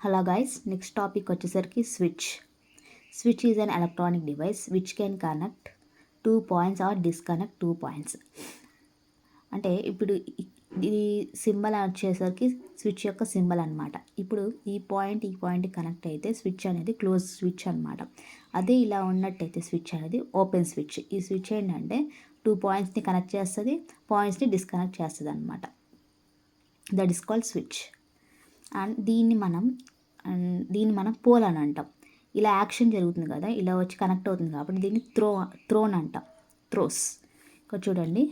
Hello guys, next topic వచ్చేసరికి switch. Switch is an electronic device which can connect 2 points are disconnect 2 points. అంటే ఇప్పుడు ఇది symbol వచ్చేసరికి switch యొక్క symbol అనమాట. ఇప్పుడు ఈ పాయింట్ కనెక్ట్ అయితే స్విచ్ అనేది క్లోజ్ స్విచ్ అనమాట. అదే ఇలా ఉన్నట్టయితే స్విచ్ అనేది ఓపెన్ స్విచ్. ఈ స్విచ్ ఏంటంటే 2 పాయింట్స్ని కనెక్ట్ చేస్తుంది, పాయింట్స్ని డిస్కనెక్ట్ చేస్తుంది అనమాట. That is called switch. And దీన్ని మనం పోల్ అని అంటాం. ఇలా యాక్షన్ జరుగుతుంది కదా, ఇలా వచ్చి కనెక్ట్ అవుతుంది కాబట్టి దీన్ని త్రోన్ అంటాం. త్రోస్. ఇక్కడ చూడండి,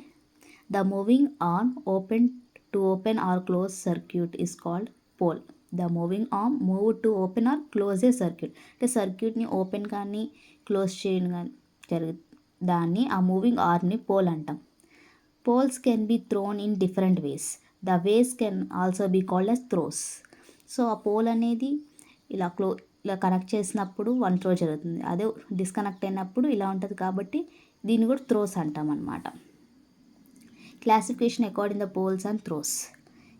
the moving arm open or close circuit is called pole. The moving arm move to open or close a circuit. అంటే సర్క్యూట్ని ఓపెన్ కానీ క్లోజ్ చేయడం కానీ దాన్ని ఆ మూవింగ్ ఆర్మ్ని పోల్ అంటాం. Poles can be thrown in different ways. The ways can also be called as throws. So ఆ పోల్ అనేది ఇలా కనెక్ట్ చేసినప్పుడు 1 త్రో జరుగుతుంది. అదే డిస్కనెక్ట్ అయినప్పుడు ఇలా ఉంటుంది కాబట్టి దీన్ని కూడా త్రోస్ అంటాం అన్నమాట. Classification according the poles and throws.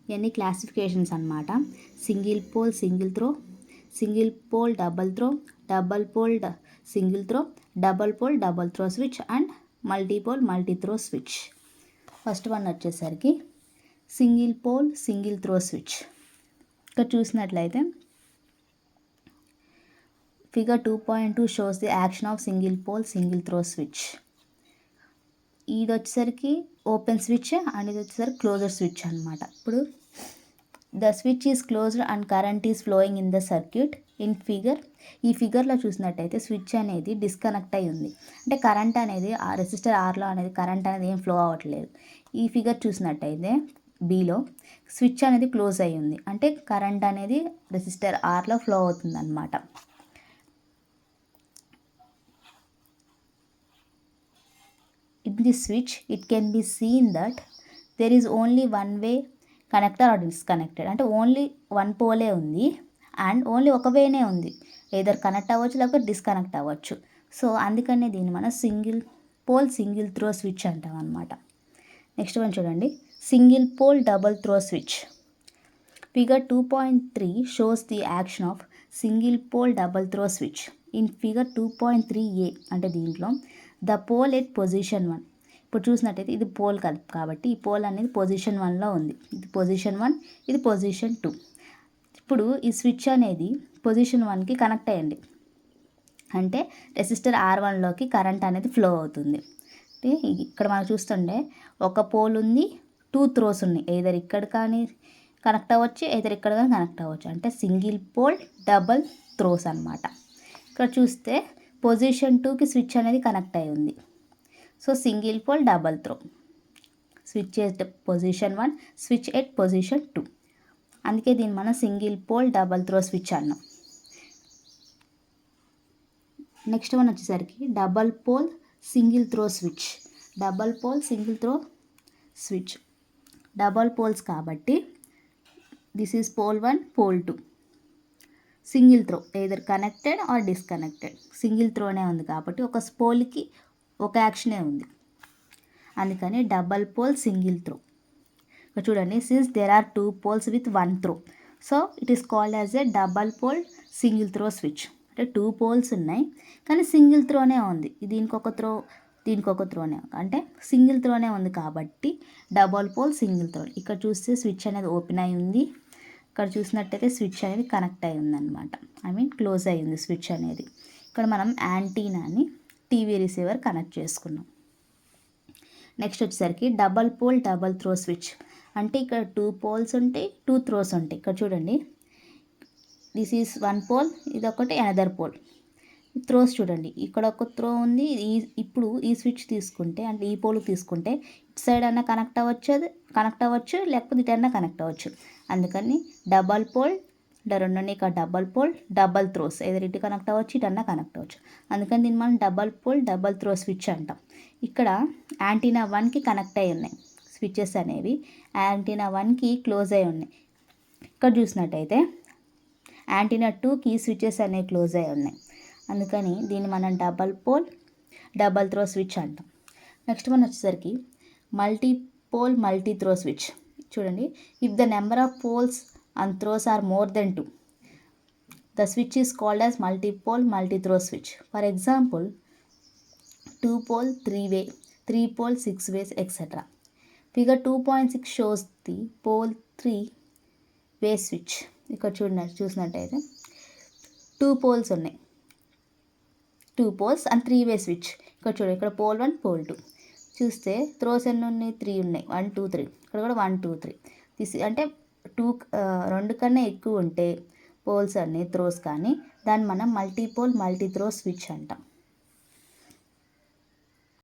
ఇవన్నీ క్లాసిఫికేషన్స్ అన్నమాట. Single pole single throw, single pole double throw, double pole single throw, double pole double throw switch and multipole multi throw switch. First one వచ్చేసరికి single pole single throw switch. ఇక్కడ చూసినట్లయితే figure 2.2 shows the action of single pole single throw switch. ఇది వచ్చేసరికి open switch and ఇది వచ్చేసరికి closure switch అనమాట. ఇప్పుడు the switch is closed and current is flowing in the circuit in figure. ఈ ఫిగర్లో చూసినట్టయితే స్విచ్ అనేది డిస్కనెక్ట్ అయి ఉంది. అంటే కరెంట్ అనేది ఆ రెసిస్టర్ ఆర్లో అనేది కరెంట్ అనేది ఏం ఫ్లో అవ్వట్లేదు. ఈ ఫిగర్ చూసినట్టయితే బీలో స్విచ్ అనేది క్లోజ్ అయి ఉంది. అంటే కరెంట్ అనేది రెసిస్టర్ ఆర్లో ఫ్లో అవుతుంది అన్నమాట. In the switch it can be seen that there is only one way connector or disconnected. అంటే ఓన్లీ 1 పోలే ఉంది అండ్ ఓన్లీ ఒక వేనే ఉంది. ఏదర్ కనెక్ట్ అవ్వచ్చు లేకపోతే డిస్కనెక్ట్ అవ్వచ్చు. సో అందుకనే దీన్ని మనం single pole single throw switch అంటాం అన్నమాట. నెక్స్ట్ వన్ చూడండి, single pole double throw switch. Figure 2.3 shows the action of single pole double throw switch. In figure 2.3a అంటే దీంట్లో ద పోల్ ఎట్ పొజిషన్ 1. ఇప్పుడు చూసినట్టయితే ఇది పోల్ కాబట్టి ఈ పోల్ అనేది పొజిషన్ 1లో ఉంది. ఇది పొజిషన్ 1, ఇది పొజిషన్ 2. ఇప్పుడు ఈ స్విచ్ అనేది పొజిషన్ 1కి కనెక్ట్ అయ్యండి. అంటే రెసిస్టర్ R1లోకి కరెంట్ అనేది ఫ్లో అవుతుంది. ఇక్కడ మనం చూస్తుంటే ఒక పోల్ ఉంది, 2 త్రోస్ ఉన్నాయి. ఏదర్ ఇక్కడ కానీ కనెక్ట్ అవ్వచ్చు, ఏదర్ ఇక్కడ కానీ కనెక్ట్ అవ్వచ్చు. అంటే సింగిల్ పోల్ డబల్ త్రోస్ అనమాట. ఇక్కడ చూస్తే పొజిషన్ 2కి స్విచ్ అనేది కనెక్ట్ అయి ఉంది. So single pole double throw. Switch at position 1, switch at position 2. అందుకే దీన్ని మనం single pole double throw switch అన్నాం. నెక్స్ట్ వన్ వచ్చేసరికి double pole single throw switch. Double pole single throw switch. Double poles కాబట్టి this is pole 1, pole 2. Single throw either connected or disconnected. Single త్రోనే ఉంది కాబట్టి ఒక పోల్కి ఒక యాక్షనే ఉంది. అందుకని డబల్ పోల్ సింగిల్ త్రో. ఇక్కడ చూడండి, since there are 2 poles with 1 throw, so it is called as a double pole single throw switch. అంటే 2 పోల్స్ ఉన్నాయి కానీ సింగిల్ త్రోనే ఉంది. దీనికి ఒక త్రో, దీనికి ఒక త్రోనే, అంటే సింగిల్ త్రోనే ఉంది కాబట్టి డబల్ పోల్ సింగిల్ త్రో. ఇక్కడ చూస్తే స్విచ్ అనేది ఓపెన్ అయి ఉంది, ఇక్కడ చూసినట్టయితే స్విచ్ అనేది కనెక్ట్ అయి ఉందన్నమాట. క్లోజ్ అయి ఉంది స్విచ్ అనేది. ఇక్కడ మనం యాంటీనాని టీవీ రిసీవర్ కనెక్ట్ చేసుకున్నాం. నెక్స్ట్ వచ్చేసరికి double pole double throw switch. అంటే ఇక్కడ 2 పోల్స్ ఉంటాయి, 2 త్రోస్ ఉంటాయి. ఇక్కడ చూడండి, దిస్ ఈజ్ 1 పోల్, ఇది ఒకటి అనదర్ పోల్. త్రోస్ చూడండి, ఇక్కడ ఒక త్రో ఉంది. ఇప్పుడు ఈ స్విచ్ తీసుకుంటే అంటే ఈ పోల్ తీసుకుంటే ఇటు సైడ్ అన్నా కనెక్ట్ అవ్వచ్చు లేకపోతే ఇటన్నా కనెక్ట్ అవ్వచ్చు. అందుకని డబల్ పోల్ రెండు ఇక్కడ డబల్ పోల్ డబల్ త్రోస్, ఏదైనా ఇటు కనెక్ట్ అవ్వచ్చు ఇటన్నా కనెక్ట్ అవ్వచ్చు. అందుకని దీన్ని మనం double pole double throw switch అంటాం. ఇక్కడ యాంటీనా 1కి కనెక్ట్ అయి ఉన్నాయి స్విచెస్ అనేవి, యాంటీనా 1కి క్లోజ్ అయి ఉన్నాయి. ఇక్కడ చూసినట్టయితే యాంటీనా 2కి స్విచెస్ అనేవి క్లోజ్ అయి ఉన్నాయి. అందుకని దీన్ని మనం double pole double throw switch అంటాం. నెక్స్ట్ వన్ వచ్చేసరికి multi pole multi throw switch. చూడండి, if the number of poles and throws are more than 2, The switch is called as multi-pole multi-throw switch. For example, 2-pole 3-way, 3-pole 6 ways, etc. Figure 2.6 shows the pole 3-way switch. ఇక్కడ చూసినట్టయితే 2 poles ఉన్నాయి, 2 poles and 3-way switch. ఇక్కడ చూడండి, ఇక్కడ pole 1 pole 2. చూస్తే throws ఎన్ని ఉన్నాయి, 3 ఉన్నాయి, 1 2 3. ఇక్కడ కూడా 1 2 3. అంటే 2 కన్నా ఎక్కువ ఉంటే పోల్స్ అన్ని త్రోస్ కానీ దాన్ని మనం మల్టీపోల్ మల్టీ త్రో స్విచ్ అంటాం.